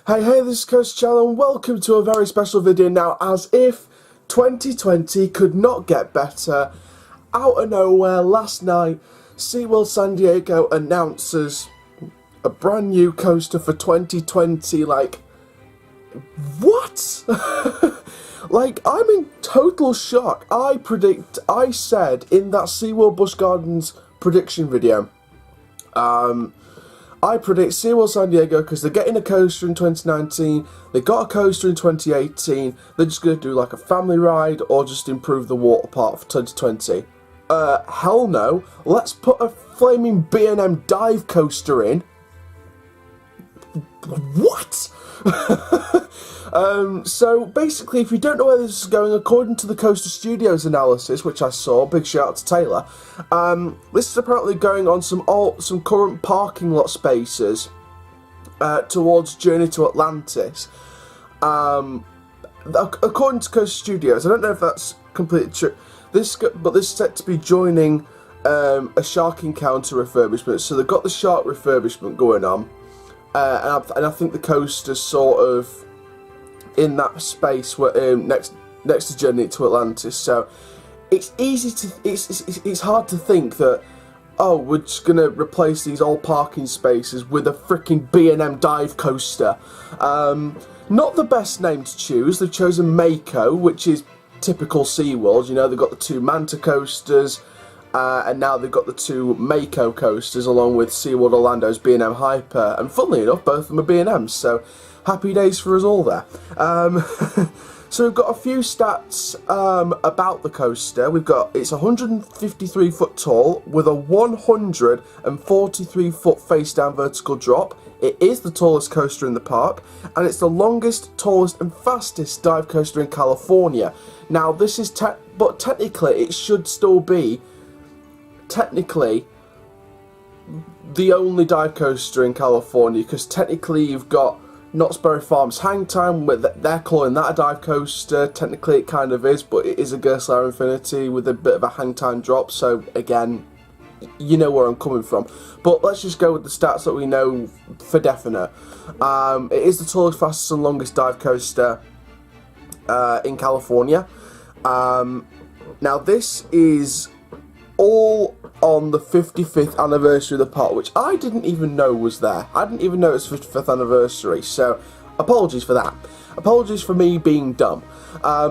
Hey, this is Coach Channel and welcome to a very special video now. As if 2020 could not get better, out of nowhere last night, Seaworld San Diego announces a brand new coaster for 2020. Like, what? Like, I'm in total shock. I said in that Seaworld Busch Gardens prediction video, I predict Seaworld San Diego, because they're getting a coaster in 2019, they got a coaster in 2018, they're just going to do like a family ride or just improve the water park for 2020. Hell no. Let's put a flaming B&M dive coaster in. What? So basically, if you don't know where this is going, according to the Coaster Studios analysis, which I saw, big shout out to Taylor, this is apparently going on some current parking lot spaces towards Journey to Atlantis. According to Coaster Studios, I don't know if that's completely true. But this is set to be joining a shark encounter refurbishment. So they've got the shark refurbishment going on, and I think the coaster's sort of in that space where next to Journey to Atlantis. So it's easy to it's hard to think that, oh, we're just gonna replace these old parking spaces with a freaking B&M dive coaster. Not the best name to choose. They've chosen Mako, which is typical SeaWorld. You know, they've got the two Manta coasters, and now they've got the two Mako coasters along with SeaWorld Orlando's B&M Hyper, and funnily enough, both of them are B&Ms, so happy days for us all there. So we've got a few stats about the coaster. It's 153 foot tall with a 143 foot face down vertical drop. It is the tallest coaster in the park, and it's the longest, tallest and fastest dive coaster in California. Now this is but technically it should still be the only dive coaster in California, because technically you've got Knott's Berry Farm's Hang Time, they're calling that a dive coaster. Technically it kind of is, but it is a Gerstlauer Infinity with a bit of a hang time drop, so again, you know where I'm coming from. But let's just go with the stats that we know for definite. It is the tallest, fastest and longest dive coaster in California. Now this is all on the 55th anniversary of the park, which I didn't even know was there. I didn't even know it was 55th anniversary, so apologies for that. Apologies for me being dumb.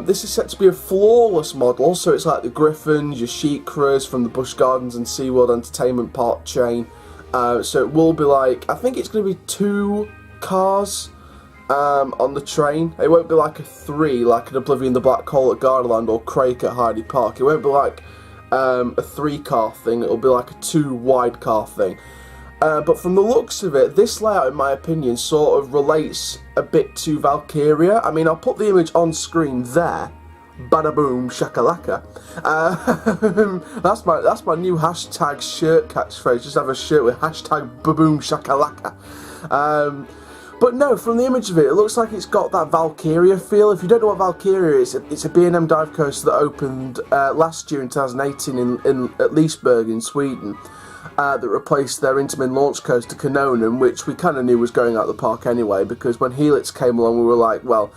This is set to be a flawless model, so it's like the Griffins, your Sheikras from the Busch Gardens and SeaWorld Entertainment Park chain. So it will be like, I think it's going to be 2 cars on the train. It won't be like a 3, like an Oblivion the Black Hole at Gardaland or Crake at Heidi Park. It won't be like a 3-car thing. It'll be like a 2 wide car thing. But from the looks of it, this layout, in my opinion, sort of relates a bit to Valkyria. I mean, I'll put the image on screen there. Bada boom shakalaka. That's my new hashtag shirt catchphrase. Just have a shirt with hashtag baboom shakalaka. But no, from the image of it, it looks like it's got that Valkyria feel. If you don't know what Valkyria is, it's a B&M dive coaster that opened last year in 2018 at Liseberg in Sweden, that replaced their Intamin launch coaster Kanonen, which we kind of knew was going out the park anyway, because when Helix came along, we were like, well,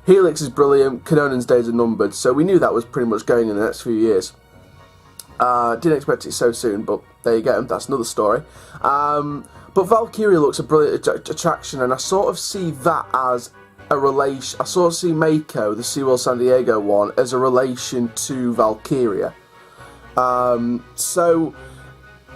Helix is brilliant, Kanonen's days are numbered, so we knew that was pretty much going in the next few years. Didn't expect it so soon, but there you go, that's another story. But Valkyria looks a brilliant attraction, and I sort of see that as a relation. I sort of see Mako, the SeaWorld San Diego one, as a relation to Valkyria. So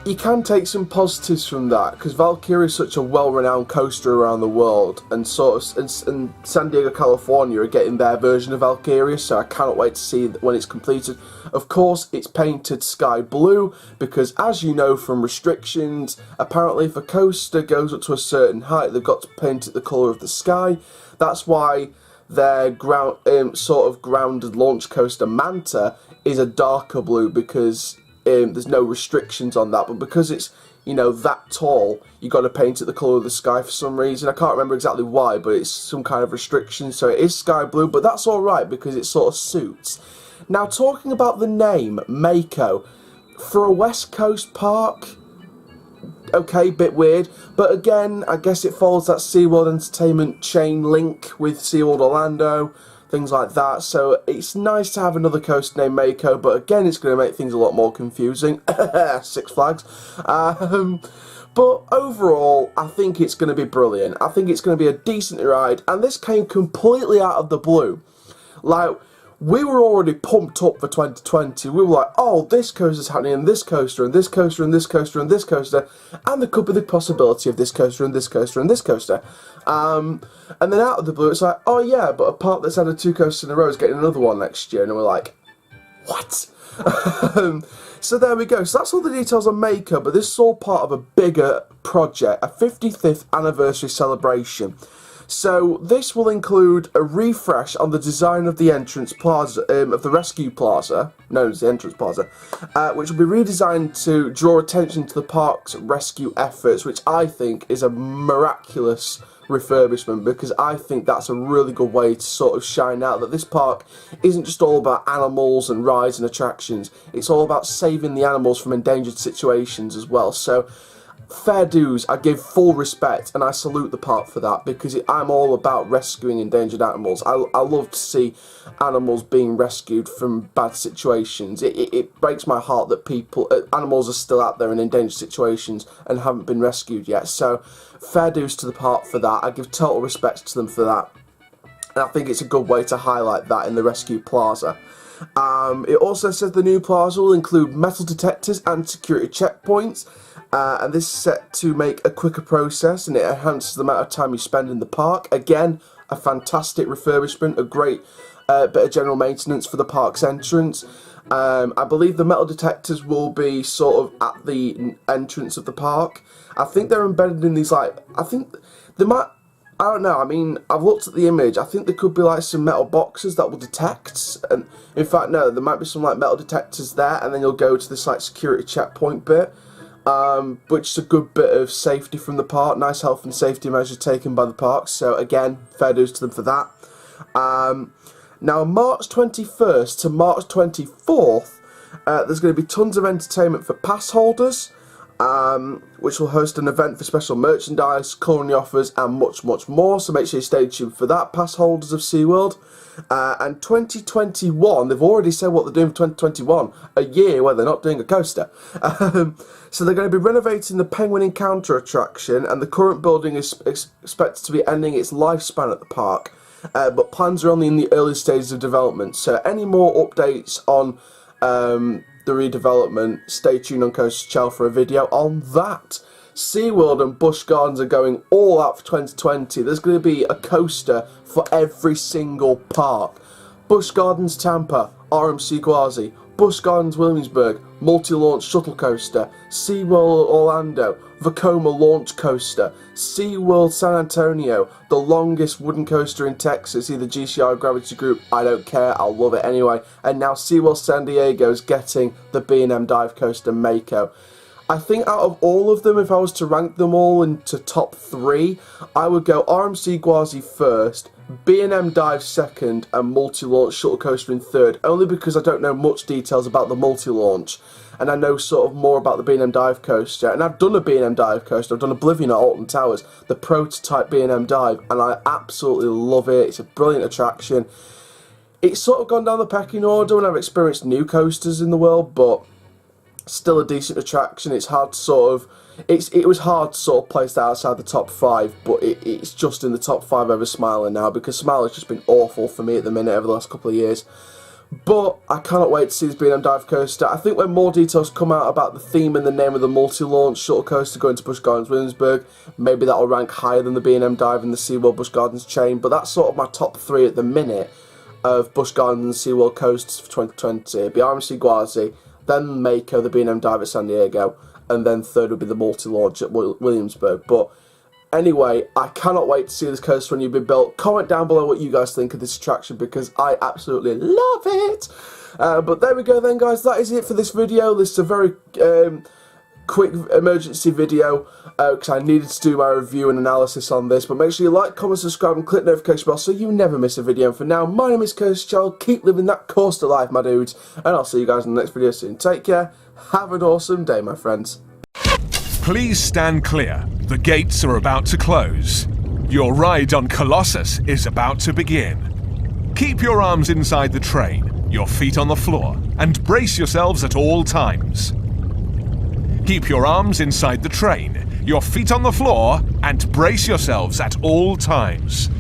you can take some positives from that, because Valkyria is such a well-renowned coaster around the world, and and San Diego, California are getting their version of Valkyria, so I cannot wait to see when it's completed. Of course, it's painted sky blue, because as you know from restrictions, apparently if a coaster goes up to a certain height, they've got to paint it the colour of the sky. That's why their sort of grounded launch coaster Manta is a darker blue, because there's no restrictions on that, but because it's, you know, that tall, you got to paint it the colour of the sky for some reason. I can't remember exactly why, but it's some kind of restriction, so it is sky blue, but that's alright because it sort of suits. Now, talking about the name, Mako, for a West Coast park, okay, bit weird, but again, I guess it follows that Seaworld Entertainment chain link with Seaworld Orlando, things like that, so it's nice to have another coaster named Mako, but again, it's going to make things a lot more confusing. Six Flags. But overall, I think it's going to be brilliant. I think it's going to be a decent ride, and this came completely out of the blue. Like, we were already pumped up for 2020. We were like, oh, this coaster's happening, and this coaster, and this coaster, and this coaster, and this coaster, and there could be the possibility of this coaster, and this coaster, and this coaster. And then out of the blue, it's like, oh yeah, but a park that's had 2 coasters in a row is getting another one next year, and we're like, what? So there we go. So that's all the details on Mako, but this is all part of a bigger project, a 55th anniversary celebration. So this will include a refresh on the design of the entrance plaza, of the rescue plaza, known as the entrance plaza, which will be redesigned to draw attention to the park's rescue efforts, which I think is a miraculous refurbishment, because I think that's a really good way to sort of shine out that this park isn't just all about animals and rides and attractions, it's all about saving the animals from endangered situations as well. So fair dues, I give full respect and I salute the park for that, because I'm all about rescuing endangered animals. I love to see animals being rescued from bad situations. It breaks my heart that animals are still out there in endangered situations and haven't been rescued yet. So fair dues to the park for that. I give total respect to them for that. And I think it's a good way to highlight that in the rescue plaza. It also says the new plaza will include metal detectors and security checkpoints, and this is set to make a quicker process, and it enhances the amount of time you spend in the park. Again, a fantastic refurbishment, a great bit of general maintenance for the park's entrance. I believe the metal detectors will be sort of at the entrance of the park. I think they're embedded in these, like, I think they might, I don't know, I mean, I've looked at the image, I think there could be like some metal boxes that will detect, and in fact no, there might be some like metal detectors there, and then you'll go to this like security checkpoint bit, which is a good bit of safety from the park, nice health and safety measures taken by the park, so again, fair dues to them for that. Now March 21st to March 24th, there's going to be tons of entertainment for pass holders, which will host an event for special merchandise, culinary offers, and much, much more. So make sure you stay tuned for that, pass holders of Seaworld. And 2021, they've already said what they're doing for 2021, a year where they're not doing a coaster. So they're going to be renovating the Penguin Encounter attraction, and the current building is expected to be ending its lifespan at the park. But plans are only in the early stages of development. So any more updates on the redevelopment, stay tuned on Coaster Channel for a video on that. SeaWorld and Busch Gardens are going all out for 2020. There's going to be a coaster for every single park. Busch Gardens Tampa, RMC Gwazi, Busch Gardens Williamsburg, multi-launch shuttle coaster, SeaWorld Orlando, Vekoma launch coaster, SeaWorld San Antonio, the longest wooden coaster in Texas, either GCR or Gravity Group, I don't care, I'll love it anyway, and now SeaWorld San Diego is getting the B&M dive coaster Mako. I think out of all of them, if I was to rank them all into top 3, I would go RMC Gwazi first, B&M Dive second, and multi-launch shuttle coaster in third, only because I don't know much details about the multi-launch, and I know sort of more about the B&M Dive coaster, and I've done a B&M Dive coaster, I've done Oblivion at Alton Towers, the prototype B&M Dive, and I absolutely love it. It's a brilliant attraction. It's sort of gone down the pecking order when I've experienced new coasters in the world, but still a decent attraction. It's hard to sort of, it was hard to sort of place that outside the top 5, but it's just in the top 5 over Smiler now, because Smiler has just been awful for me at the minute over the last couple of years. But I cannot wait to see this B&M Dive coaster. I think when more details come out about the theme and the name of the multi-launch shuttle coaster going to Busch Gardens Williamsburg, maybe that'll rank higher than the B&M Dive and the SeaWorld Busch Gardens chain, but that's sort of my top 3 at the minute of Busch Gardens and SeaWorld coasters for 2020. It'd be RMC Gwazi, then Mako, the B&M Dive at San Diego, and then third would be the multi-launch at Williamsburg. But anyway, I cannot wait to see this coaster when you've been built. Comment down below what you guys think of this attraction, because I absolutely love it. But there we go then, guys. That is it for this video. This is a very quick emergency video because I needed to do my review and analysis on this. But make sure you like, comment, subscribe, and click the notification bell so you never miss a video. And for now, my name is Coaster Child. Keep living that coaster life, my dudes. And I'll see you guys in the next video soon. Take care. Have an awesome day, my friends. Please stand clear. The gates are about to close. Your ride on Colossus is about to begin. Keep your arms inside the train, your feet on the floor, and brace yourselves at all times. Keep your arms inside the train, your feet on the floor, and brace yourselves at all times.